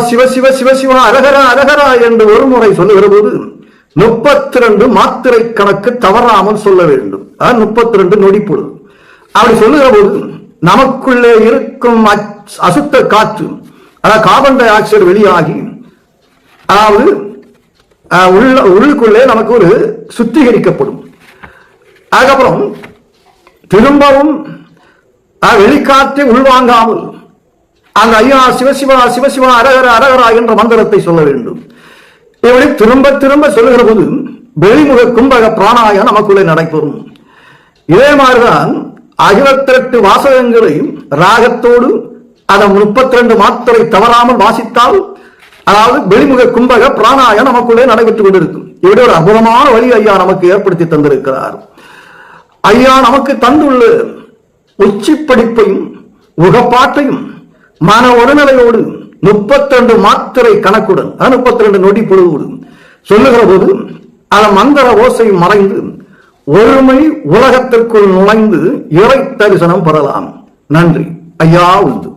சிவ சிவ சிவ சிவா அரகரா அரகரா என்று ஒரு முறை சொல்லுகிற போது 32 மாத்திரை கணக்கு தவறாமல் சொல்ல வேண்டும். 32 நொடி பொழுது. அப்படி சொல்லுகிற போது நமக்குள்ளே இருக்கும் அசுத்த காற்று, அதாவது கார்பன் டை ஆக்சைடு வெளியாகி, அதாவது உள்ளுக்குள்ளே நமக்கு ஒரு சுத்திகரிக்கப்படும். அதுக்கப்புறம் திரும்பவும் வெளிக்காற்றை உள்வாங்காமல் அந்த ஐயா சிவசிவா சிவசிவா அரகர அரகரா என்ற மந்திரத்தை சொல்ல வேண்டும். இப்படி திரும்ப திரும்ப சொல்லுகிற போது வெளிமுக கும்பக பிராணாய நமக்குள்ளே நடைபெறும். இதே மாதிரிதான் 68 வாசகங்களை ராகத்தோடு அதை 32 மாத்திரை தவறாமல் வாசித்தால், அதாவது வெளிமுக கும்பக பிராணாய நமக்குள்ளே நடைபெற்றுக் கொண்டிருக்கும். இப்படி ஒரு அற்புதமான வழி ஐயா நமக்கு ஏற்படுத்தி தந்திருக்கிறார். ஐயா நமக்கு தந்துள்ள உச்சி படிப்பையும் உகப்பாட்டையும் மன ஒருநிலையோடு 32 மாத்திரை கணக்குடன் 32 நொடி பொழுது சொல்லுகிற போது அந்த மந்திர ஓசை மறைந்து ஒருமை உலகத்திற்குள் நுழைந்து இறை தரிசனம் பெறலாம். நன்றி ஐயா உண்டு.